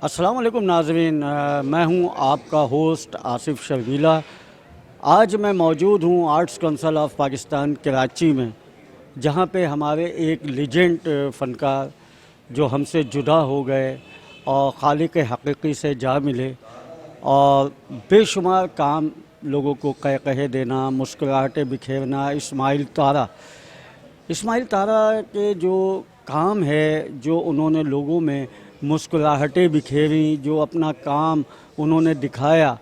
अस्सलाम वालेकुम नाज़रीन, मैं हूं आपका होस्ट आसिफ शर्वीला। आज मैं मौजूद हूं arts council of Pakistan Karachi में, जहां पे हमारे एक लीजेंड फ़नकार जो हमसे जुदा हो गए और खालिक हकीकी से जा मिले और बेशुमार काम लोगों को कह देना, मुस्कुराहटें बिखेरना, इस्माइल तारा के जो काम है, जो उन्होंने लोगों में मुस्कुराहटें बिखेरी, जो अपना काम उन्होंने दिखाया,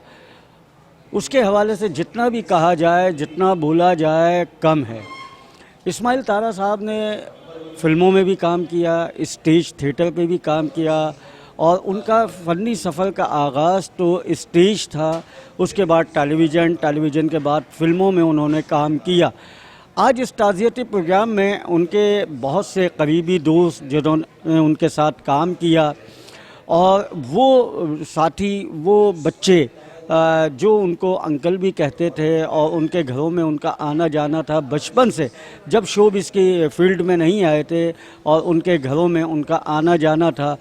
उसके हवाले से जितना भी कहा जाए, जितना बोला जाए कम है। इस्माइल तारा साहब ने फ़िल्मों में भी काम किया, स्टेज थिएटर पे भी काम किया और उनका फ़नी सफ़र का आगाज़ तो स्टेज था, उसके बाद टेलीविज़न के बाद फ़िल्मों में उन्होंने काम किया। आज इस ताज़ियती प्रोग्राम में उनके बहुत से करीबी दोस्त जिन्होंने उनके साथ काम किया और वो साथी, वो बच्चे जो उनको अंकल भी कहते थे और उनके घरों में उनका आना जाना था बचपन से, जब शोबिज़ की फील्ड में नहीं आए थे और उनके घरों में उनका आना जाना था।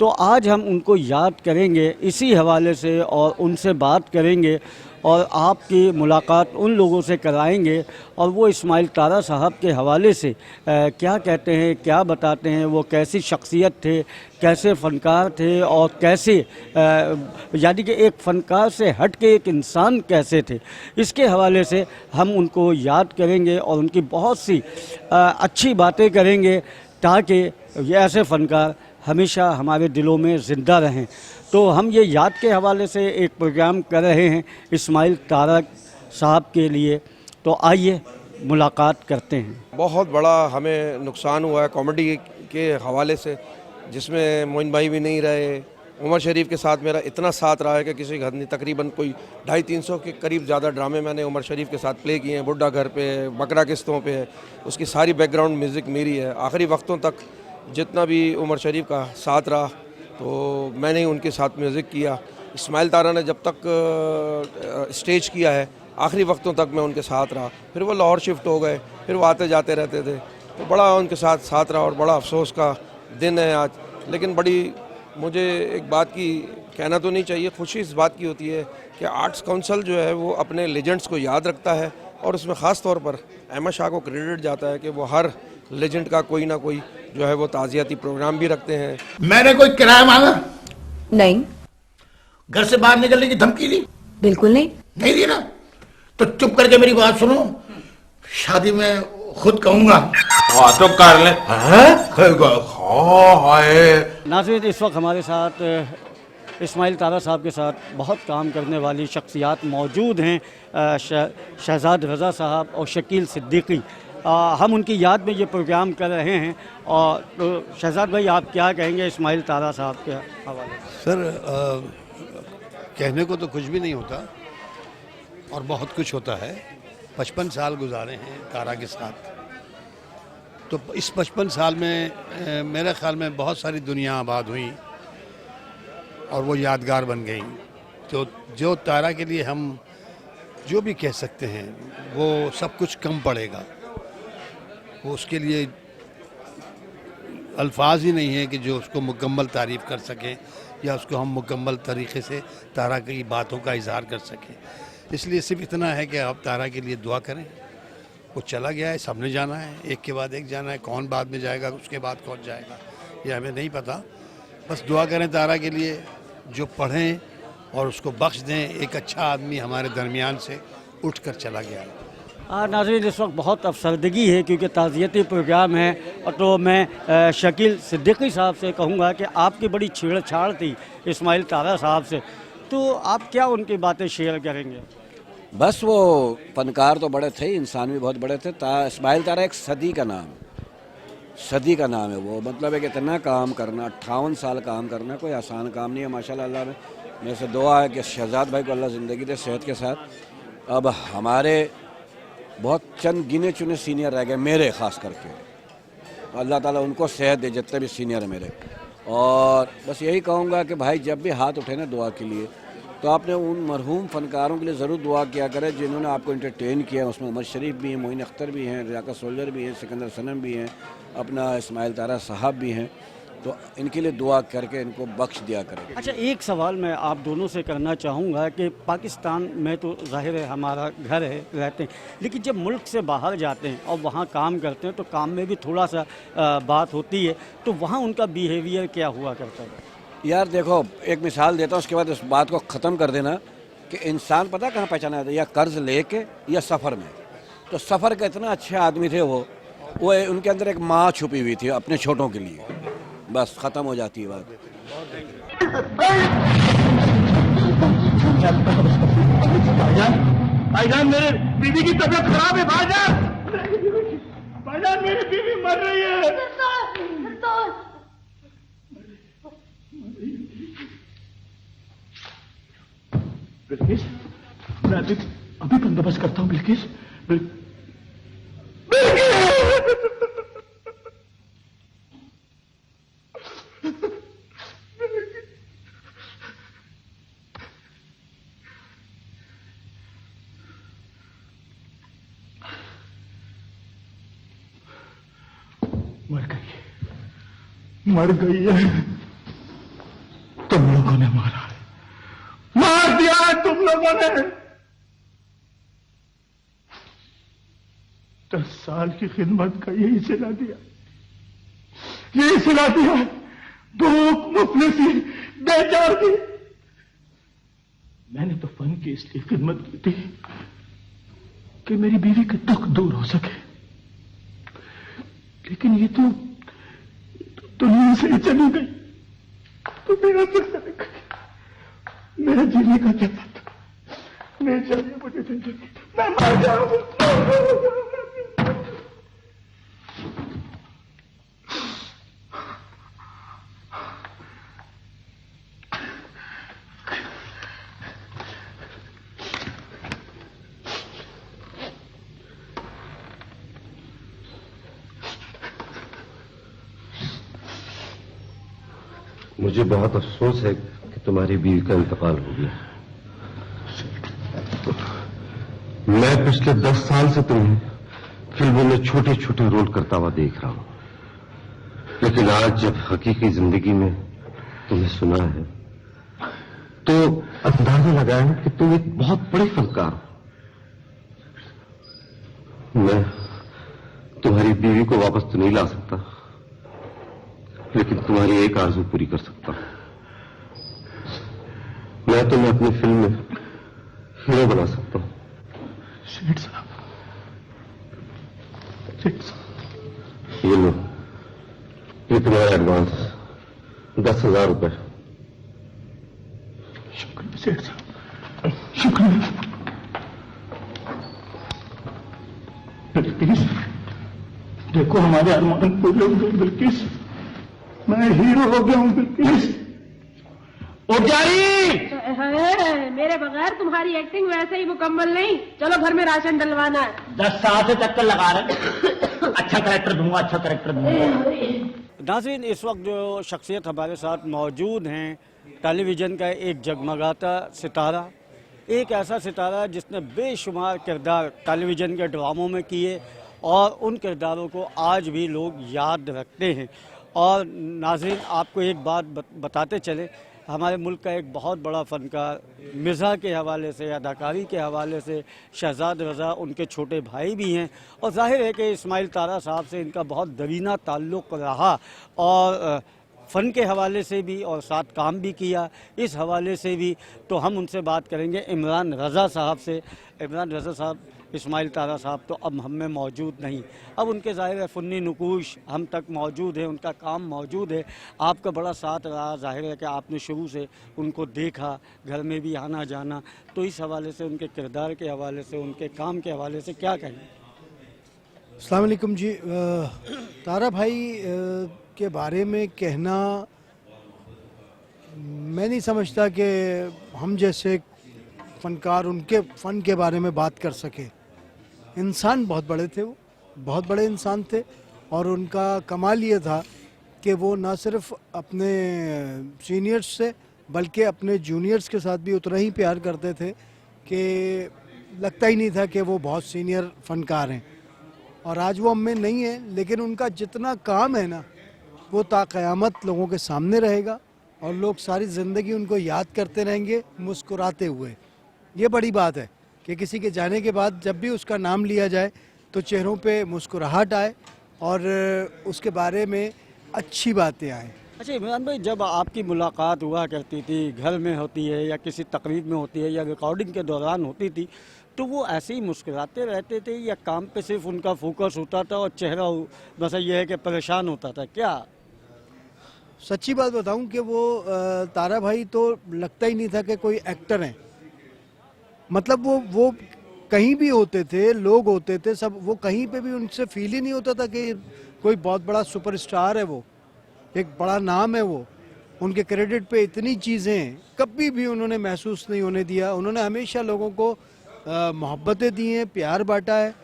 तो आज हम उनको याद करेंगे इसी हवाले से और उनसे बात करेंगे और आपकी मुलाकात उन लोगों से कराएंगे और वो इस्माइल तारा साहब के हवाले से क्या कहते हैं, क्या बताते हैं, वो कैसी शख्सियत थे, कैसे फ़नकार थे और कैसे यानी कि एक फ़नकार से हट के एक इंसान कैसे थे, इसके हवाले से हम उनको याद करेंगे और उनकी बहुत सी अच्छी बातें करेंगे ताकि ये ऐसे फ़नकार हमेशा हमारे दिलों में ज़िंदा रहें। तो हम ये याद के हवाले से एक प्रोग्राम कर रहे हैं इस्माइल तारा साहब के लिए, तो आइए मुलाकात करते हैं। बहुत बड़ा हमें नुकसान हुआ है कॉमेडी के हवाले से, जिसमें मोइन भाई भी नहीं रहे। उमर शरीफ के साथ मेरा इतना साथ रहा है कि किसी हद नहीं, तकरीबन कोई 250-300 के करीब ज़्यादा ड्रामे मैंने उमर शरीफ के साथ प्ले किए हैं। बुड्ढा घर पे, बकरा किस्तों पे है, उसकी सारी बैकग्राउंड म्यूज़िक मेरी है। आखिरी वक्तों तक जितना भी उमर शरीफ का साथ रहा तो मैंने ही उनके साथ म्यूज़िक किया। इस्माइल तारा ने जब तक स्टेज किया है, आखिरी वक्तों तक मैं उनके साथ रहा। फिर वो लाहौर शिफ्ट हो गए, फिर वो आते जाते रहते थे, तो बड़ा उनके साथ रहा और बड़ा अफसोस का दिन है आज। लेकिन बड़ी मुझे एक बात की कहना तो नहीं चाहिए, खुशी इस बात की होती है कि आर्ट्स काउंसिल जो है वो अपने लेजेंड्स को याद रखता है और उसमें ख़ास तौर पर अहमद शाह को क्रेडिट जाता है कि वो हर लेजेंड का कोई ना कोई जो है वो ताज़ियाती प्रोग्राम भी रखते हैं। मैंने कोई किराया मांगा? नहीं। घर से बाहर निकलने की धमकी दी? बिल्कुल नहीं। नहीं दी ना? तो चुप करके मेरी बात सुनो, शादी में खुद कहूंगा। हाँ तो कर ले। नाज़रीन, इस वक्त हमारे साथ इस्माइल तारा साहब के साथ बहुत काम करने वाली शख्सियात मौजूद हैं, शहजाद रज़ा साहब और शकील सिद्दीकी। हम उनकी याद में ये प्रोग्राम कर रहे हैं। और तो शहजाद भाई, आप क्या कहेंगे इस्माइल तारा साहब के हवाले? सर, कहने को तो कुछ भी नहीं होता और बहुत कुछ होता है। 55 साल गुजारे हैं तारा के साथ, तो इस 55 साल में मेरे ख्याल में बहुत सारी दुनिया आबाद हुई और वो यादगार बन गई। तो जो तारा के लिए हम जो भी कह सकते हैं वो सब कुछ कम पड़ेगा। वो उसके लिए अल्फाज ही नहीं है कि जो उसको मुकम्मल तारीफ़ कर सकें या उसको हम मुकम्मल तरीक़े से तारा की बातों का इजहार कर सकें। इसलिए सिर्फ इतना है कि आप तारा के लिए दुआ करें। वो चला गया है, सबने जाना है, एक के बाद एक जाना है। कौन बाद में जाएगा, उसके बाद कौन जाएगा, ये हमें नहीं पता। बस दुआ करें तारा के लिए, जो पढ़ें और उसको बख्श दें। एक अच्छा आदमी हमारे दरमियान से उठ कर चला गया। नाज़रीन, इस वक्त बहुत अफसरदगी है क्योंकि ताज़ियती प्रोग्राम है, और तो मैं शकील सिद्दीकी साहब से कहूँगा कि आपकी बड़ी छेड़छाड़ थी इस्माइल तारा साहब से, तो आप क्या उनकी बातें शेयर करेंगे? बस वो फनकार तो बड़े थे, इंसान भी बहुत बड़े थे। इस्माइल तारा एक सदी का नाम है, सदी का नाम है वो। मतलब एक इतना काम करना, 58 साल काम करना कोई आसान काम नहीं है। माशाल्लाह, अल्लाह में मेरे से दुआ है कि शहजाद भाई को अल्लाह ज़िंदगी दे सेहत के साथ। अब हमारे बहुत चंद गिने चुने सीनियर रह गए, मेरे ख़ास करके। अल्लाह ताला उनको सेहत दे, जितने भी सीनियर हैं मेरे। और बस यही कहूँगा कि भाई जब भी हाथ उठे ना दुआ के लिए, तो आपने उन मरहूम फ़नकारों के लिए ज़रूर दुआ किया करें जिन्होंने आपको इंटरटेन किया। उसमें उमर शरीफ भी हैं, मोइन अख्तर भी हैं, रियाकत सोल्जर भी हैं, सिकंदर सनम भी हैं, अपना इस्माइल तारा साहब भी हैं। तो इनके लिए दुआ करके इनको बख्श दिया करें। अच्छा, एक सवाल मैं आप दोनों से करना चाहूँगा कि पाकिस्तान में तो जाहिर है हमारा घर है, रहते हैं, लेकिन जब मुल्क से बाहर जाते हैं और वहाँ काम करते हैं तो काम में भी थोड़ा सा बात होती है, तो वहाँ उनका बिहेवियर क्या हुआ करता है? यार देखो, एक मिसाल देता हूँ, उसके बाद इस बात को ख़त्म कर देना कि इंसान पता कहाँ पहचाना जाता है, या कर्ज लेके या सफ़र में। तो सफ़र के इतना अच्छे आदमी थे वो उनके अंदर एक माँ छुपी हुई थी अपने छोटों के लिए, बस ख़त्म हो जाती है बात। भाईजान मेरे बीवी की तबीयत खराब है भाईजान। भाईजान मेरी बीवी मर रही है। बिल्किस, मैं अभी बंदोबस्त करता हूँ। बिल्किस, मर गई है। तुम लोगों ने मारा है, मार दिया है तुम लोगों ने। 10 साल की खिदमत का यही सिला दिया, यही सिला दिया। भूख मुफलिसी बेचार की। मैंने तो फन की इसलिए खिदमत की थी कि मेरी बीवी का दुख दूर हो सके, लेकिन ये तो दुनिया से चली गई तो मेरा दुख चले गई। मेरा जीने का क्या था? मैं चाहिए मुझे जिंदगी, मैं मर जाऊंगा। मुझे बहुत अफसोस है कि तुम्हारी बीवी का इंतकाल हो गया। मैं पिछले 10 साल से तुम्हें फिल्मों में छोटे छोटे रोल करता हुआ देख रहा हूं, लेकिन आज जब हकीकी जिंदगी में तुम्हें सुना है तो अंदाजा लगाया कि तुम एक बहुत बड़े फनकार हो। मैं तुम्हारी बीवी को वापस तो नहीं ला सकता, लेकिन तुम्हारी एक आरज़ू पूरी कर सकता हूं। मैं तुम्हें अपनी फिल्म में हीरो बना सकता हूं। शेठ साहब, ये लो, ये तुम्हारा एडवांस 10,000 रुपए। शुक्रिया सेठ साहब, शुक्रिया। बिल्किस, देखो हमारे अरमान पूरे हो गए। बिल्किस, मैं हीरो हो गया हूं। बिल्किस, मेरे बगैर तुम्हारी एक्टिंग वैसे ही मुकम्मल नहीं। चलो घर में राशन डलवाना है। 10 साल से चक्कर लगा रहे। अच्छा कैरेक्टर दूंगा, अच्छा कैरेक्टर दूंगा। नाज़रीन, इस वक्त जो शख्सियत हमारे साथ मौजूद हैं, टेलीविज़न का एक जगमगाता सितारा, एक ऐसा सितारा जिसने बेशुमार किरदार टेलीविज़न के ड्रामों में किए और उन किरदारों को आज भी लोग याद रखते हैं। और नाज़रीन, आपको एक बात बताते चले, हमारे मुल्क का एक बहुत बड़ा फ़नकार मिज़ा के हवाले से, अदाकारी के हवाले से शहजाद रज़ा उनके छोटे भाई भी हैं, और ज़ाहिर है कि इस्माइल तारा साहब से इनका बहुत दरीना ताल्लुक़ रहा, और फ़न के हवाले से भी और साथ काम भी किया, इस हवाले से भी। तो हम उनसे बात करेंगे इमरान रज़ा साहब से। इमरान रज़ा साहब, इस्माइल तारा साहब तो अब हम में मौजूद नहीं, अब उनके ज़ाहिर है फ़न्नी नुकूश हम तक मौजूद है, उनका काम मौजूद है। आपका बड़ा साथ रहा, ज़ाहिर है कि आपने शुरू से उनको देखा, घर में भी आना जाना, तो इस हवाले से, उनके किरदार के हवाले से, उनके काम के हवाले से क्या कहें? अस्सलाम वालेकुम जी। तारा भाई के बारे में कहना, मैं नहीं समझता कि हम जैसे फ़नकार उनके फ़न के बारे में बात कर सके। इंसान बहुत बड़े थे, वो बहुत बड़े इंसान थे, और उनका कमाल ये था कि वो ना सिर्फ अपने सीनियर्स से बल्कि अपने जूनियर्स के साथ भी उतना ही प्यार करते थे कि लगता ही नहीं था कि वो बहुत सीनियर फ़नकार हैं। और आज वो हम में नहीं है, लेकिन उनका जितना काम है ना, वो ताक़यामत लोगों के सामने रहेगा और लोग सारी ज़िंदगी उनको याद करते रहेंगे मुस्कुराते हुए। ये बड़ी बात है कि किसी के जाने के बाद जब भी उसका नाम लिया जाए तो चेहरों पे मुस्कुराहट आए और उसके बारे में अच्छी बातें आएँ। अच्छा इमरान भाई, जब आपकी मुलाकात हुआ करती थी, घर में होती है या किसी तकरीब में होती है या रिकॉर्डिंग के दौरान होती थी, तो वो ऐसे ही मुस्कुराते रहते थे या काम पे सिर्फ उनका फोकस होता था और चेहरा बस ये है कि परेशान होता था क्या? सच्ची बात बताऊं कि वो तारा भाई तो लगता ही नहीं था कि कोई एक्टर हैं। मतलब वो कहीं भी होते थे, लोग होते थे सब, वो कहीं पे भी उनसे फील ही नहीं होता था कि कोई बहुत बड़ा सुपरस्टार है, वो एक बड़ा नाम है, वो उनके क्रेडिट पे इतनी चीज़ें कभी भी उन्होंने महसूस नहीं होने दिया। उन्होंने हमेशा लोगों को मोहब्बतें दी हैं, प्यार बांटा है,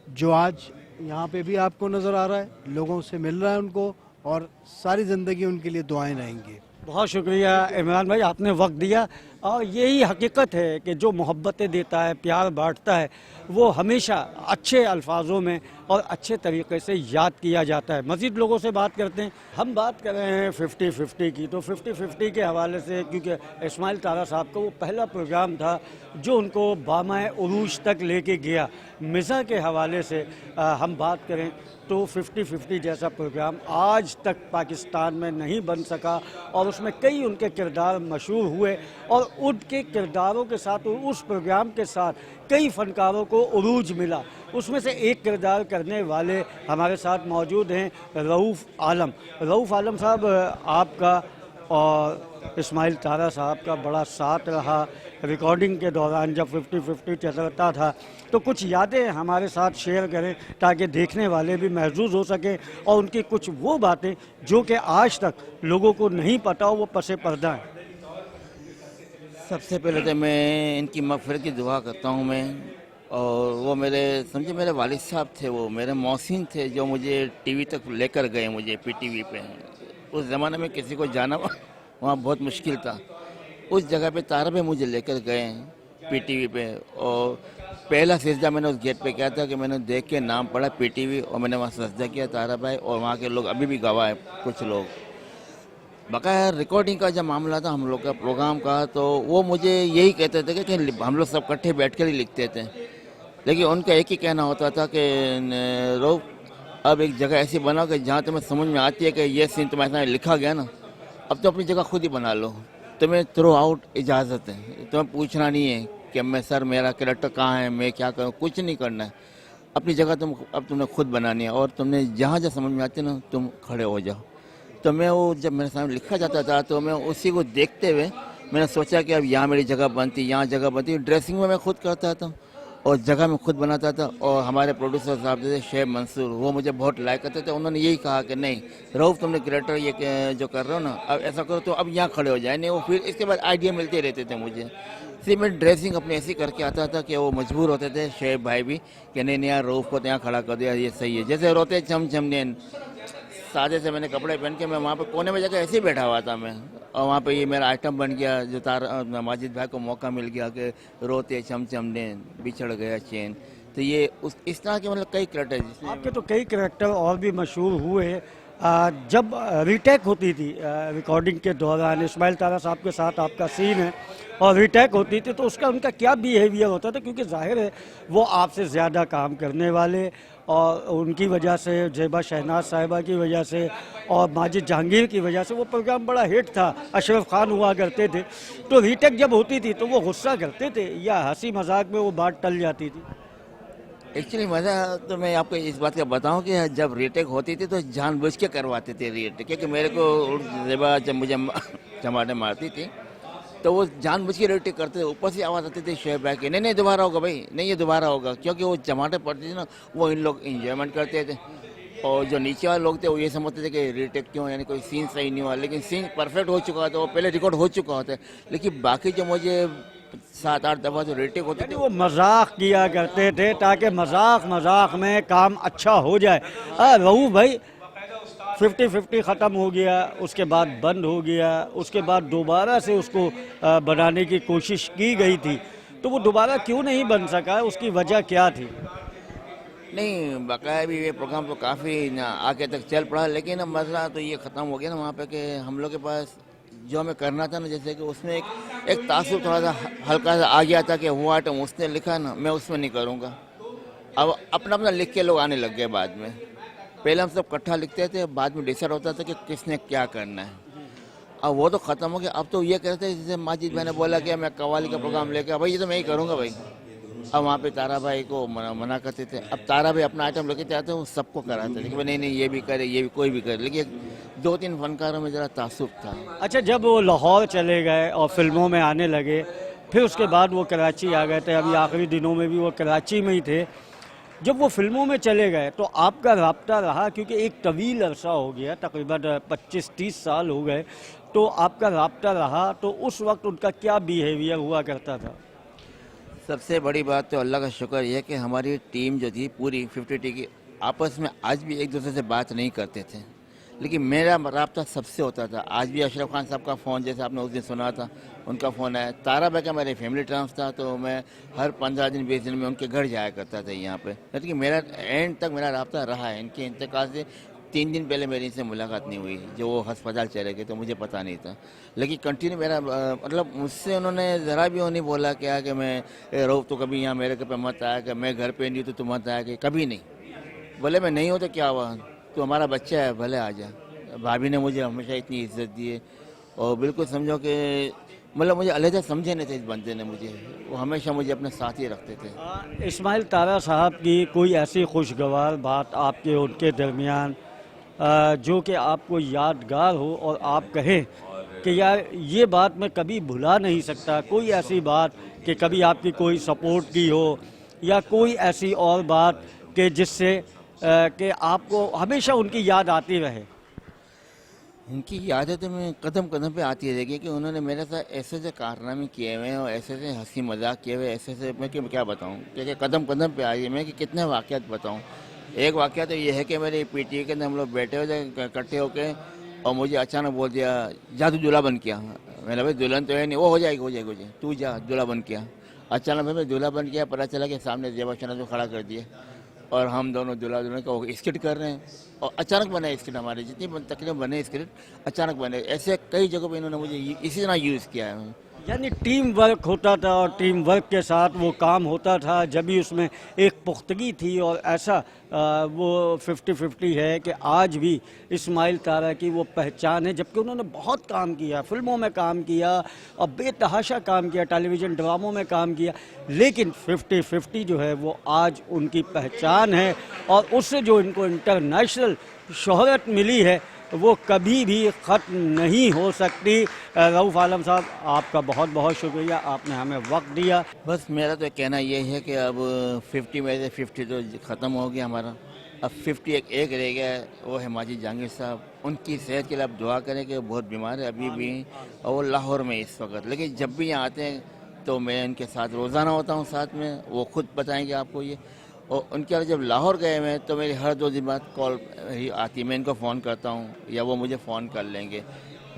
जो आज यहाँ पे भी आपको नज़र आ रहा है, लोगों से मिल रहा है उनको, और सारी ज़िंदगी उनके लिए दुआएं रहेंगी। बहुत शुक्रिया इमरान भाई, आपने वक्त दिया। और यही हकीकत है कि जो मोहब्बतें देता है, प्यार बांटता है, वो हमेशा अच्छे अल्फाजों में और अच्छे तरीके से याद किया जाता है। मज़ीद लोगों से बात करते हैं। हम बात कर रहे हैं 50-50 की, तो 50-50 के हवाले से, क्योंकि इस्माइल तारा साहब का वो पहला प्रोग्राम था जो उनको बामाए उरूज तक लेके गया। मिज़ा के हवाले से हम बात करें तो 50-50 जैसा प्रोग्राम आज तक पाकिस्तान में नहीं बन सका और उसमें कई उनके किरदार मशहूर हुए और उनके किरदारों के साथ, उस प्रोग्राम के साथ कई फनकारों को उरूज मिला। उसमें से एक किरदार करने वाले हमारे साथ मौजूद हैं रऊफ़ आलम। रऊफ़ आलम साहब, आपका और इस्माइल तारा साहब का बड़ा साथ रहा रिकॉर्डिंग के दौरान जब 50-50 चलता था, तो कुछ यादें हमारे साथ शेयर करें ताकि देखने वाले भी महसूस हो सकें और उनकी कुछ वो बातें जो कि आज तक लोगों को नहीं पता हो, वो पसे पर्दा हैं। सबसे पहले तो मैं इनकी मग़फ़िरत की दुआ करता हूँ मैं, और वो समझे मेरे वालिद साहब थे, वो मेरे मौसिन थे जो मुझे टीवी तक लेकर गए, मुझे पीटीवी पे। उस ज़माने में किसी को जाना वहाँ बहुत मुश्किल था। उस जगह पे तारा भाई मुझे लेकर गए पीटीवी पे, और पहला सजदा मैंने उस गेट पे किया था कि मैंने देख के नाम पढ़ा पीटीवी, और मैंने वहाँ सजदा किया तारा भाई, और वहाँ के लोग अभी भी गवाह हैं कुछ लोग। बकाया रिकॉर्डिंग का जब मामला था हम लोग का प्रोग्राम का, तो वो मुझे यही कहते थे कि हम लोग सब इकट्ठे बैठ कर ही लिखते थे, लेकिन उनका एक ही कहना होता था कि रो अब एक जगह ऐसी बनाओ कि जहाँ तुम्हें समझ में आती है कि ये सीन तुम्हारे सामने लिखा गया ना, अब तो अपनी जगह खुद ही बना लो, तुम्हें थ्रो आउट इजाज़त है, तुम्हें पूछना नहीं है कि मैं सर मेरा कैरेक्टर कहाँ है, मैं क्या करूँ, कुछ नहीं करना है, अपनी जगह अब तुमने खुद बनानी है, और तुमने जहाँ जहाँ समझ में आती है ना तुम खड़े हो जाओ। तो मैं वो जब मेरे सामने लिखा जाता था तो मैं उसी को देखते हुए मैंने सोचा कि अब यहाँ मेरी जगह बनती, यहाँ जगह बनती। ड्रेसिंग में मैं खुद करता था और जगह में खुद बनाता था, और हमारे प्रोड्यूसर साहब थे शेब मंसूर, वो मुझे बहुत लाइक करते थे। उन्होंने यही कहा कि नहीं रऊफ़, तुमने क्रिएटर ये जो कर रहे हो ना, अब ऐसा करो तो अब यहाँ खड़े हो जाए। नहीं, वो फिर इसके बाद आइडिया मिलते रहते थे मुझे। सिर्फ मैं ड्रेसिंग अपनी ऐसी करके आता था कि वो मजबूर होते थे शेब भाई भी कि नहीं यार रऊफ़ को तो यहाँ खड़ा कर दिया, ये सही है। जैसे रोते चम चम ने सादे से मैंने कपड़े पहन के मैं वहाँ पे कोने में जाकर ऐसे ही बैठा हुआ था मैं, और वहाँ पे ये मेरा आइटम बन गया। जो माजिद भाई को मौका मिल गया कि रोते चमचम ने बिछड़ गया चैन, तो ये इस तरह के मतलब कई कैरेक्टर। आपके तो कई कैरेक्टर और भी मशहूर हुए। जब रीटेक होती थी रिकॉर्डिंग के दौरान, इस्माइल तारा साहब के साथ आपका सीन है और रीटेक होती थी, तो उसका उनका क्या बिहेवियर होता था? क्योंकि जाहिर है वो आपसे ज़्यादा काम करने वाले, और उनकी वजह से, जेबा शहनाज साहिबा की वजह से और माजिद जहांगीर की वजह से वो प्रोग्राम बड़ा हिट था। अशरफ खान हुआ करते थे, तो रीटेक जब होती थी तो वो गुस्सा करते थे या हंसी मजाक में वो बात टल जाती थी? एक्चुअली मज़ा तो मैं आपको इस बात का बताऊं कि जब रीटेक होती थी तो जानबूझ के करवाते थे रीटेक, क्योंकि मेरे को जेबा जब मुझे चमाटे मारती थी तो वो जानबूझ के रीटेक करते थे। ऊपर से आवाज़ आती थी शेब भाई की, नहीं दोबारा होगा भाई, नहीं ये दोबारा होगा, क्योंकि वो चमाटे पड़ती थी ना, वो इन लोग इंजॉयमेंट करते थे। और जो नीचे वाले लोग थे वो ये समझते थे कि रीटेक क्यों, यानी कोई सीन सही नहीं हुआ, लेकिन सीन परफेक्ट हो चुका था, वो पहले रिकॉर्ड हो चुका होता है। लेकिन बाकी जो मुझे 7-8 दफ़ा जो रीटेक होती थी वो मजाक किया करते थे ताकि मजाक में काम अच्छा हो जाए। रऊफ़ भाई 50-50 ख़त्म हो गया, उसके बाद बंद हो गया, उसके बाद दोबारा से उसको बनाने की कोशिश की गई थी, तो वो दोबारा क्यों नहीं बन सका, उसकी वजह क्या थी? नहीं, बकाया भी ये प्रोग्राम तो काफ़ी आगे तक चल पड़ा, लेकिन अब मसला तो ये ख़त्म हो गया ना वहाँ पे कि हम लोग के पास जो हमें करना था ना, जैसे कि उसमें एक तासुब थोड़ा सा हल्का सा आ गया था कि वो आइटम उसने लिखा ना, मैं उसमें नहीं करूँगा। अब अपना अपना लिख के लोग आने लग गए बाद में। पहले हम सब इकट्ठा लिखते थे, बाद में डिसाइड होता था कि किसने क्या करना है। अब वो तो ख़त्म हो गया। अब तो ये कहते हैं, जैसे माजिद भाई ने बोला कि मैं कव्वाली का प्रोग्राम लेकर, भाई ये तो मैं ही करूँगा भाई। अब वहाँ पे तारा भाई को मना करते थे। अब तारा भाई अपना आइटम लेके जाते हैं, वो सबको कराते, लेकिन नहीं ये भी करे, ये भी, कोई भी करे। लेकिन 2-3 फनकारों में ज़रा तासुब था। अच्छा, जब वो लाहौर चले गए और फिल्मों में आने लगे, फिर उसके बाद वो कराची आ गए थे, अभी आखिरी दिनों में भी वो कराची में ही थे। जब वो फिल्मों में चले गए तो आपका राब्ता रहा, क्योंकि एक तवील अरसा हो गया, तकरीबन 25-30 साल हो गए, तो आपका राब्ता रहा, तो उस वक्त उनका क्या बिहेवियर हुआ करता था? सबसे बड़ी बात तो अल्लाह का शुक्र यह कि हमारी टीम जो थी पूरी 50 की आपस में आज भी एक दूसरे से बात नहीं करते थे, लेकिन मेरा राब्ता सबसे होता था। आज भी अशरफ खान साहब का फ़ोन, जैसे आपने उस दिन सुना था, उनका फ़ोन आया। तारा भाई का मेरे फैमिली ट्रांस था, तो मैं हर 15 दिन 20 दिन में उनके घर जाया करता था यहाँ पे। लेकिन मेरा एंड तक मेरा राब्ता रहा है। इनके इंतकाल से 3 दिन पहले मेरी इनसे मुलाकात नहीं हुई, जो वो अस्पताल चले गए, तो मुझे पता नहीं था। लेकिन कंटिन्यू मेरा मतलब मुझसे उन्होंने ज़रा भी वो नहीं बोला क्या कि मैं रहो तो कभी यहाँ मेरे पे मत आया, कि मैं घर पे नहीं हूँ तो तुम मत आया, कि कभी नहीं। बोले मैं नहीं हूँ तो क्या हुआ, तो हमारा बच्चा है, भले आ जा। भाभी ने मुझे हमेशा इतनी इज्जत दी है, और बिल्कुल समझो कि मतलब मुझे अलहदा समझे नहीं थे इस बंदे ने मुझे, वो हमेशा मुझे अपने साथ ही रखते थे। इस्माइल तारा साहब की कोई ऐसी खुशगवार बात आपके उनके दरमियान जो कि आपको यादगार हो और आप कहें कि यार ये बात मैं कभी भुला नहीं सकता, कोई ऐसी बात कि कभी आपकी कोई सपोर्ट की हो, या कोई ऐसी और बात कि जिससे कि आपको हमेशा उनकी याद आती रहे? इनकी यादें तो मैं कदम कदम पे आती रहेगी कि उन्होंने मेरे साथ ऐसे ऐसे कारनामे किए हुए हैं और ऐसे ऐसे हंसी मजाक किए हुए, ऐसे ऐसे मैं क्या बताऊं, क्योंकि कदम कदम पे आई है। मैं कि कितने वाक़यात बताऊं। एक वाक़या तो ये है कि मेरे पीटीए के अंदर हम लोग बैठे हुए थे इकट्ठे होके, और मुझे अचानक बोल दिया जा तू दूल्हा बन किया। मैंने भाई दुल्हन तो है नहीं, वो हो जाएगी तू जा दूल्हा बन किया। अचानक मैं दूल्हा बन किया, पता चला कि सामने ज़ेबा शनाज़ को खड़ा कर दिया, और हम दोनों दूल्हा दुल्हन का स्किट कर रहे हैं, और अचानक बने स्किट। हमारे जितनी तकरीबन बने स्किट अचानक बने। ऐसे कई जगहों पे इन्होंने मुझे इसी तरह यूज़ किया है। यानी टीम वर्क होता था, और टीम वर्क के साथ वो काम होता था, जब भी उसमें एक पुख्तगी थी। और ऐसा वो 50-50 है कि आज भी इस्माइल तारा की वो पहचान है, जबकि उन्होंने बहुत काम किया, फिल्मों में काम किया और बेतहाशा काम किया, टेलीविज़न ड्रामों में काम किया, लेकिन 50-50 जो है वो आज उनकी पहचान है। और उससे जो इनको इंटरनेशनल शोहरत मिली है वो कभी भी ख़त्म नहीं हो सकती। रऊफ़ आलम साहब, आपका बहुत बहुत शुक्रिया, आपने हमें वक्त दिया। बस मेरा तो कहना ये है कि अब 50 में से 50 तो ख़त्म हो गया हमारा, अब 50 एक रह गया है, वो है माजिद जहांगीर साहब। उनकी सेहत के लिए आप दुआ करें कि वो बहुत बीमार है अभी भी, और वो लाहौर में इस वक्त। लेकिन जब भी यहाँ आते हैं तो मैं उनके साथ रोज़ाना होता हूँ साथ में, वो खुद बताएँगे आपको ये। और उनके अलावा जब लाहौर गए मैं तो मेरी हर 2 दिन बाद कॉल आती है, मैं इनको फ़ोन करता हूँ या वो मुझे फ़ोन कर लेंगे।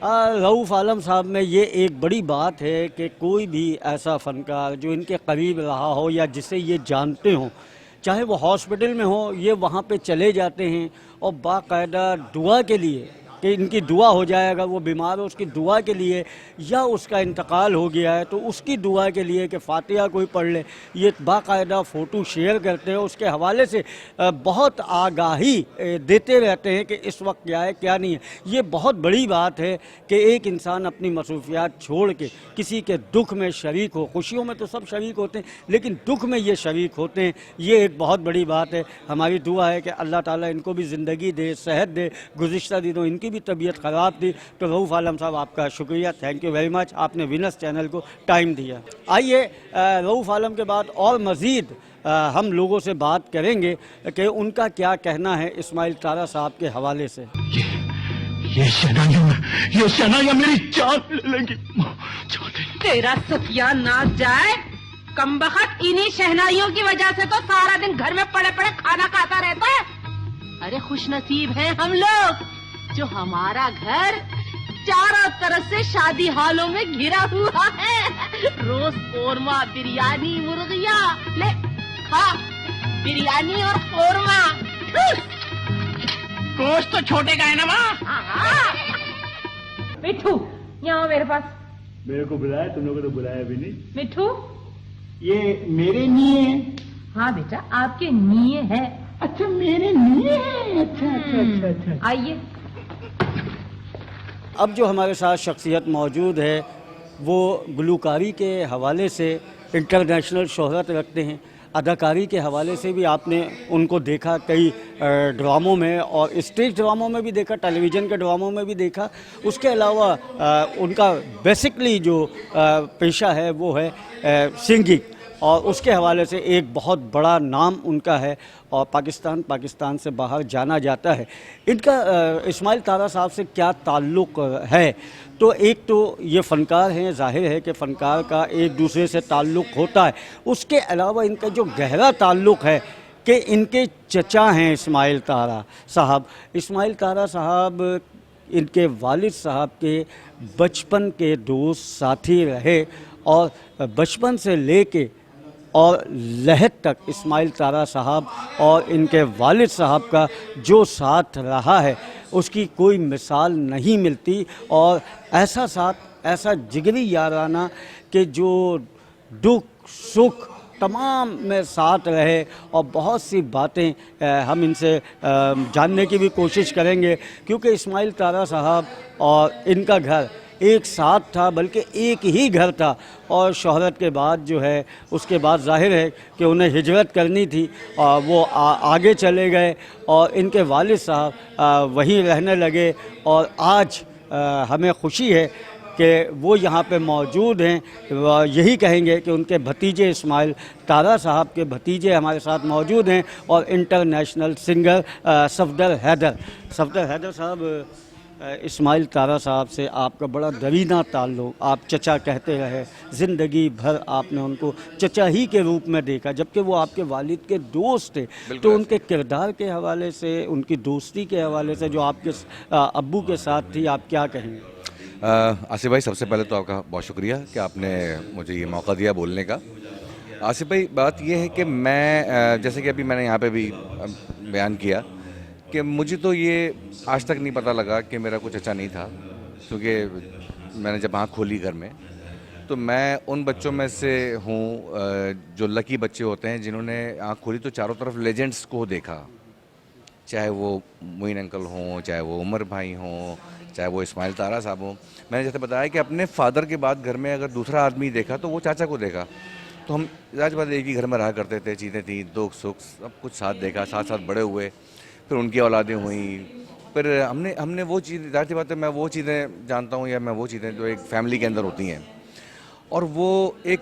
रऊफ़ आलम साहब में ये एक बड़ी बात है कि कोई भी ऐसा फ़नकार जो इनके करीब रहा हो या जिसे ये जानते हों, चाहे वो हॉस्पिटल में हो, ये वहाँ पे चले जाते हैं और बाकायदा दुआ के लिए कि इनकी दुआ हो जाएगा, वो बीमार हो उसकी दुआ के लिए, या उसका इंतकाल हो गया है तो उसकी दुआ के लिए कि फ़ातिहा कोई पढ़ ले, ये बाकायदा फ़ोटो शेयर करते हैं। उसके हवाले से बहुत आगाही देते रहते हैं कि इस वक्त क्या है क्या नहीं है। ये बहुत बड़ी बात है कि एक इंसान अपनी मसरूफियात छोड़ के किसी के दुख में शरीक हो। खुशियों में तो सब शरीक होते हैं, लेकिन दुख में ये शरीक होते हैं, ये एक बहुत बड़ी बात है। हमारी दुआ है कि अल्लाह ताला इनको भी ज़िंदगी दे, सेहत दे। गुज़िश्ता दिनों इनकी भी तबीयत ख़राब थी। तो रऊफ़ आलम साहब, आपका शुक्रिया, थैंक यू वेरी मच, आपने विनस चैनल को टाइम दिया। आइए रऊफ़ आलम के बाद और मज़ीद हम लोगों से बात करेंगे कि उनका क्या कहना है इस्माइल तारा साहब के हवाले से। ये शहनाइयां मेरी जान ले लेंगी। तेरा सत्यानाश जाए, कमबख्त इन्हीं शहनाइयों की वजह से तो सारा दिन घर में पड़े पड़े खाना खाता रहता है। अरे खुशनसीब हैं हम लोग जो हमारा घर चारों तरफ से शादी हालों में घिरा हुआ है। रोज कोरमा, बिरयानी, मुर्गिया ले खा। बिरयानी और कोरमा। गोश्त तो छोटे का है ना माँ। मिठू यहाँ मेरे पास। मेरे को बुलाया, तुम लोगों को तो बुलाया भी नहीं। मिठू ये मेरे लिए है। हाँ बेटा आपके लिए है। अच्छा मेरे लिए है। अच्छा अच्छा अच्छा अच्छा। आइए। अब जो हमारे साथ शख्सियत मौजूद है वो गुलकारी के हवाले से इंटरनेशनल शोहरत रखते हैं। अदाकारी के हवाले से भी आपने उनको देखा कई ड्रामों में, और स्टेज ड्रामों में भी देखा, टेलीविज़न के ड्रामों में भी देखा। उसके अलावा उनका बेसिकली जो पेशा है वो है सिंगिंग, और उसके हवाले से एक बहुत बड़ा नाम उनका है और पाकिस्तान से बाहर जाना जाता है। इनका इस्माइल तारा साहब से क्या ताल्लुक़ है? तो एक तो ये फ़नकार हैं, जाहिर है कि फ़नकार का एक दूसरे से ताल्लुक़ होता है। उसके अलावा इनका जो गहरा ताल्लुक़ है कि इनके चचा हैं इस्माइल तारा साहब। इस्माइल तारा साहब इनके वालिद साहब के बचपन के दोस्त साथी रहे, और बचपन से लेके और लहद तक इस्माइल तारा साहब और इनके वालिद साहब का जो साथ रहा है उसकी कोई मिसाल नहीं मिलती। और ऐसा साथ, ऐसा जिगरी याराना कि जो दुख सुख तमाम में साथ रहे, और बहुत सी बातें हम इनसे जानने की भी कोशिश करेंगे, क्योंकि इस्माइल तारा साहब और इनका घर एक साथ था, बल्कि एक ही घर था। और शोहरत के बाद जो है उसके बाद जाहिर है कि उन्हें हिजरत करनी थी, और वो आगे चले गए और इनके वालिद साहब वहीं रहने लगे। और आज हमें खुशी है कि वो यहाँ पे मौजूद हैं। यही कहेंगे कि उनके भतीजे इस्माइल तारा साहब के भतीजे हमारे साथ मौजूद हैं, और इंटरनेशनल सिंगर सफदर हैदर साहब, इस्माइल तारा साहब से आपका बड़ा दरीना ताल्लुक़, आप चचा कहते रहे, ज़िंदगी भर आपने उनको चचा ही के रूप में देखा, जबकि वो आपके वालिद के दोस्त थे। तो उनके किरदार के हवाले से, उनकी दोस्ती के हवाले से जो आपके अब्बू के साथ थी, आप क्या कहेंगे? आसिफ भाई, सबसे पहले तो आपका बहुत शुक्रिया कि आपने मुझे ये मौका दिया बोलने का। आसिफ भाई, बात ये है कि मैं जैसे कि अभी मैंने यहाँ पे भी बयान किया कि मुझे तो ये आज तक नहीं पता लगा कि मेरा कोई चचा नहीं था, क्योंकि मैंने जब आँख खोली घर में तो मैं उन बच्चों में से हूँ जो लकी बच्चे होते हैं जिन्होंने आँख खोली तो चारों तरफ लेजेंड्स को देखा, चाहे वो मोइन अंकल हों, चाहे वो उमर भाई हों, चाहे वो इस्माइल तारा साहब हों। मैंने जैसे बताया कि अपने फादर के बाद घर में अगर दूसरा आदमी देखा तो वो चाचा को देखा। तो हम आज बात एक ही घर में रहा करते थे, चीज़ें थी, दुख सुख सब कुछ साथ देखा, साथ साथ बड़े हुए, फिर उनकी औलादें हुई, फिर हमने वो चीज़, ज़ाहिर सी बात है मैं वो चीज़ें जानता हूँ, या मैं वो चीज़ें जो एक फैमिली के अंदर होती हैं। और वो एक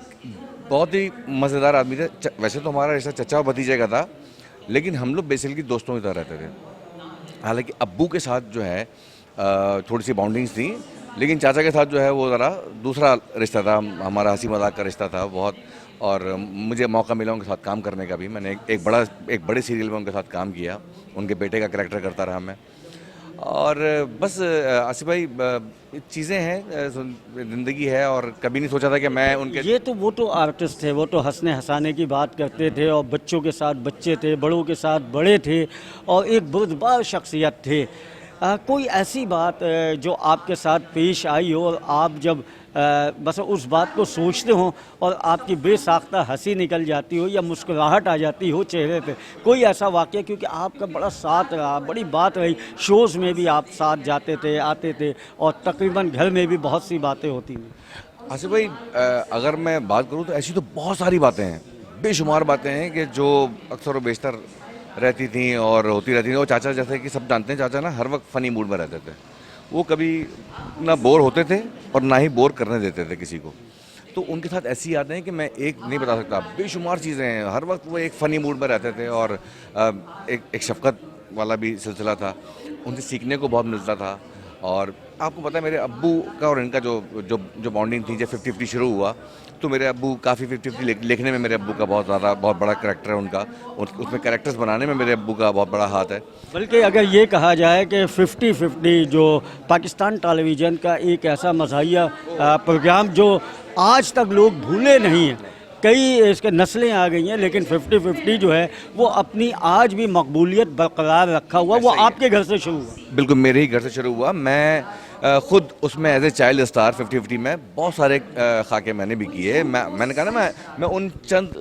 बहुत ही मज़ेदार आदमी थे। वैसे तो हमारा रिश्ता चचा और भतीजे का था, लेकिन हम लोग बेसिकली दोस्तों की तरह रहते थे। हालांकि अब्बू के साथ जो है थोड़ी सी बाउंडिंग्स थी, लेकिन चाचा के साथ जो है वो ज़रा दूसरा रिश्ता था, हमारा हंसी मजाक का रिश्ता था बहुत। और मुझे मौका मिला उनके साथ काम करने का भी। मैंने एक बड़े सीरियल में उनके साथ काम किया, उनके बेटे का कैरेक्टर करता रहा मैं। और बस आसिफ भाई, चीज़ें हैं, ज़िंदगी है, और कभी नहीं सोचा था कि मैं उनके वो तो आर्टिस्ट थे, वो तो हंसने हंसाने की बात करते थे, और बच्चों के साथ बच्चे थे, बड़ों के साथ बड़े थे, और एक बुर्दबार शख्सियत थे। कोई ऐसी बात जो आपके साथ पेश आई हो और आप जब बस उस बात को सोचते हो और आपकी बेसाख्ता हंसी निकल जाती हो या मुस्कुराहट आ जाती हो चेहरे पे, कोई ऐसा वाक़या? क्योंकि आपका बड़ा साथ रहा, बड़ी बात रही, शोज़ में भी आप साथ जाते थे, आते थे, और तकरीबन घर में भी बहुत सी बातें होती हैं। आसिफ भाई, अगर मैं बात करूँ तो ऐसी तो बहुत सारी बातें हैं, बेशुमार बातें हैं कि जो अक्सर व बेशतर रहती थी और होती रहती थी। और चाचा, जैसे कि सब जानते हैं, चाचा ना हर वक्त फ़नी मूड में रहते थे। वो कभी ना बोर होते थे और ना ही बोर करने देते थे किसी को। तो उनके साथ ऐसी यादें हैं कि मैं एक नहीं बता सकता, बेशुमार चीज़ें हैं। हर वक्त वो एक फ़नी मूड में रहते थे, और एक शफ़क़त वाला भी सिलसिला था, उनसे सीखने को बहुत मिलता था। और आपको पता है मेरे अब्बू का और इनका जो बॉन्डिंग थी, जब 50-50 शुरू हुआ तो मेरे अब्बू काफ़ी 50-50 लिखने में मेरे अब्बू का बहुत बड़ा करैक्टर है उनका, उसमें कैरेक्टर्स बनाने में मेरे अब्बू का बहुत बड़ा हाथ है। बल्कि अगर ये कहा जाए कि 50-50 जो पाकिस्तान टेलीविज़न का एक ऐसा मज़ाहिया प्रोग्राम जो आज तक लोग भूले नहीं हैं, कई इसके नस्लें आ गई हैं, लेकिन 50-50 जो है वो अपनी आज भी मकबूलियत बरकरार रखा हुआ। वो आपके घर से शुरू हुआ? बिल्कुल मेरे ही घर से शुरू हुआ। मैं खुद उसमें एज ए चाइल्ड स्टार 50-50 में बहुत सारे खाके मैंने भी किए। मैंने कहा ना मैं उन चंद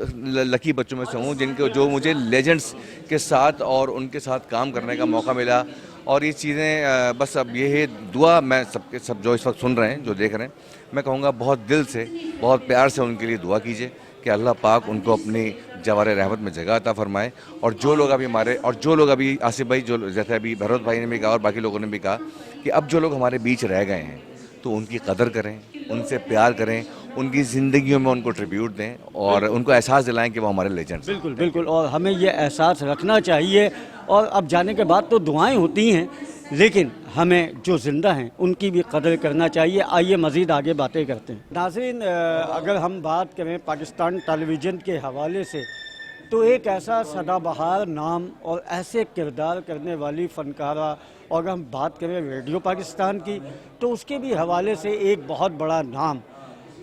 लकी बच्चों में से हूँ जिनको जो मुझे लेजेंड्स के साथ और उनके साथ काम करने का मौका मिला। और ये चीज़ें बस अब ये है दुआ, मैं सब जो इस वक्त सुन रहे हैं, जो देख रहे हैं, मैं कहूँगा बहुत दिल से, बहुत प्यार से उनके लिए दुआ कीजिए कि अल्लाह पाक उनको अपनी जवार रहमत में जगह अता फरमाए। और जो लोग अभी आसिफ भाई, जो जैसे अभी भरत भाई ने भी कहा और बाकी लोगों ने भी कहा कि अब जो लोग हमारे बीच रह गए हैं तो उनकी कदर करें, उनसे प्यार करें, उनकी ज़िंदगियों में उनको ट्रिब्यूट दें और उनको एहसास दिलाएं कि वो हमारे लेजेंड्स। बिल्कुल बिल्कुल, और हमें ये एहसास रखना चाहिए। और अब जाने के बाद तो दुआएं होती हैं, लेकिन हमें जो ज़िंदा हैं उनकी भी कदर करना चाहिए। आइए मज़ीद आगे बातें करते हैं। नाज़रीन, अगर हम बात करें पाकिस्तान टेलीविज़न के हवाले से, तो एक ऐसा सदाबहार नाम और ऐसे किरदार करने वाली फ़नकारा, और अगर हम बात करें रेडियो पाकिस्तान की तो उसके भी हवाले से एक बहुत बड़ा नाम,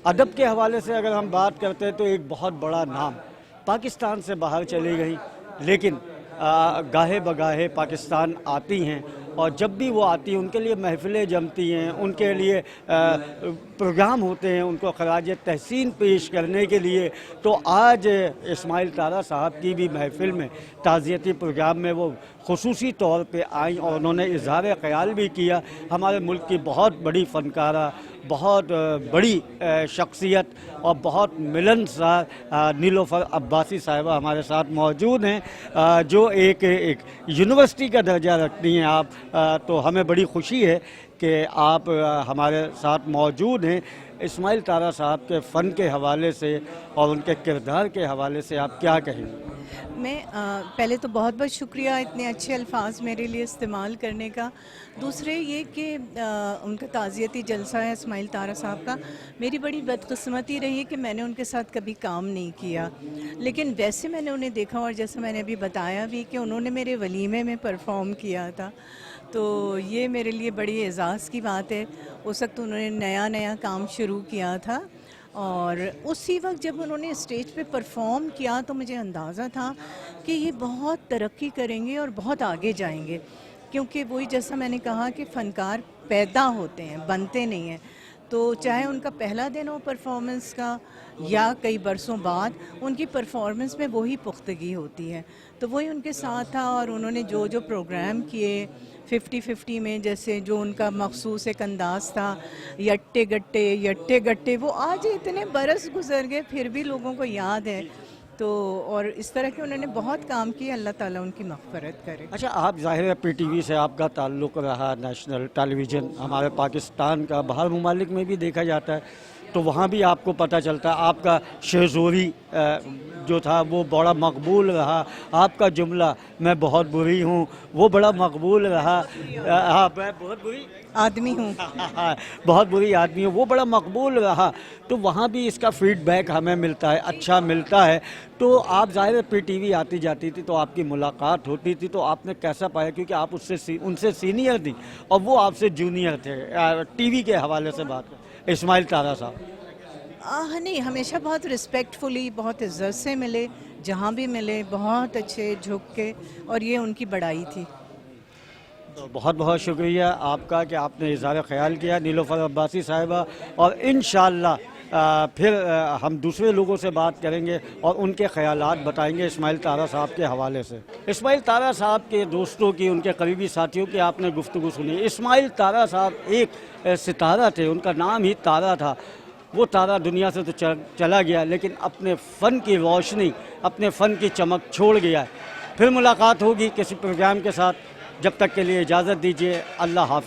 अदब के हवाले से अगर हम बात करते हैं तो एक बहुत बड़ा नाम, पाकिस्तान से बाहर चली गई, लेकिन गाहे बगाहे पाकिस्तान आती हैं। और जब भी वो आती हैं उनके लिए महफ़िलें जमती हैं, उनके लिए प्रोग्राम होते हैं, उनको खराज तहसीन पेश करने के लिए। तो आज इस्माइल तारा साहब की भी महफ़िल में, ताज़ियती प्रोग्राम में वो ख़ुसूसी तौर पे आई और उन्होंने इज़हार ख़याल भी किया। हमारे मुल्क की बहुत बड़ी फ़नकारा, बहुत बड़ी शख्सियत और बहुत मिलनसार नीलोफ़र अब्बासी साहिबा हमारे साथ मौजूद हैं, जो एक यूनिवर्सिटी का दर्जा रखती हैं आप। तो हमें बड़ी खुशी है कि आप हमारे साथ मौजूद हैं। इस्माइल तारा साहब के फ़न के हवाले से और उनके किरदार के हवाले से आप क्या कहेंगे? मैं पहले तो बहुत बहुत शुक्रिया इतने अच्छे अल्फाज मेरे लिए इस्तेमाल करने का। दूसरे ये कि उनका ताज़ियती जलसा है इस्माइल तारा साहब का। मेरी बड़ी बदकिस्मती रही है कि मैंने उनके साथ कभी काम नहीं किया, लेकिन वैसे मैंने उन्हें देखा और जैसा मैंने अभी बताया भी कि उन्होंने मेरे वलीमे में परफॉर्म किया था, तो ये मेरे लिए बड़ी एज़ाज़ की बात है। उस वक्त उन्होंने नया काम शुरू किया था और उसी वक्त जब उन्होंने स्टेज पे परफॉर्म किया तो मुझे अंदाज़ा था कि ये बहुत तरक्की करेंगे और बहुत आगे जाएंगे, क्योंकि वही जैसा मैंने कहा कि फ़नकार पैदा होते हैं, बनते नहीं हैं। तो चाहे उनका पहला दिन हो परफॉर्मेंस का या कई बरसों बाद, उनकी परफॉर्मेंस में वही पुख्तगी होती है। तो वही उनके साथ था और उन्होंने जो जो प्रोग्राम किए 50-50 में, जैसे जो उनका मखसूस एक अंदाज़ था, यट्टे गट्टे, वो आज इतने बरस गुजर गए फिर भी लोगों को याद है। तो और इस तरह के उन्होंने बहुत काम किया, अल्लाह ताला उनकी मग़फ़िरत करे। अच्छा, आप ज़ाहिर है PTV से आपका ताल्लुक़ रहा, नेशनल टेलीविज़न हमारे पाकिस्तान का, बाहर ममालिक में भी देखा जाता है, तो वहाँ भी आपको पता चलता है आपका शेज़ोरी जो था वो बड़ा मकबूल रहा। आपका जुमला मैं बहुत बुरी हूँ वो बड़ा मकबूल रहा। हाँ, मैं बहुत बुरी आदमी हूँ बहुत बुरी आदमी हूँ, वो बड़ा मकबूल रहा। तो वहाँ भी इसका फ़ीडबैक हमें मिलता है, अच्छा मिलता है। तो आप ज़ाहिर PTV आती जाती थी तो आपकी मुलाकात होती थी, तो आपने कैसा पाया, क्योंकि आप उनसे सीनियर थी और वो आपसे जूनियर थे TV के हवाले से बात करें? इस्माइल तारा साहब नहीं, हमेशा बहुत रिस्पेक्टफुली, बहुत इज़्ज़त से मिले, जहाँ भी मिले बहुत अच्छे झुक के, और ये उनकी बड़ाई थी। तो बहुत बहुत शुक्रिया आपका कि आपने इज़हार ख़याल किया नीलोफ़र अब्बासी साहिबा। और इंशाअल्लाह फिर हम दूसरे लोगों से बात करेंगे और उनके ख़यालात बताएंगे इस्माइल तारा साहब के हवाले से। इस्माइल तारा साहब के दोस्तों की, उनके करीबी साथियों की आपने गुफ्तगू सुनी। इस्माइल तारा साहब एक सितारा थे, उनका नाम ही तारा था। वो तारा दुनिया से तो चला गया, लेकिन अपने फ़न की रोशनी, अपने फ़न की चमक छोड़ गया। फिर मुलाकात होगी किसी प्रोग्राम के साथ, जब तक के लिए इजाज़त दीजिए। अल्लाह हाफ़िज़।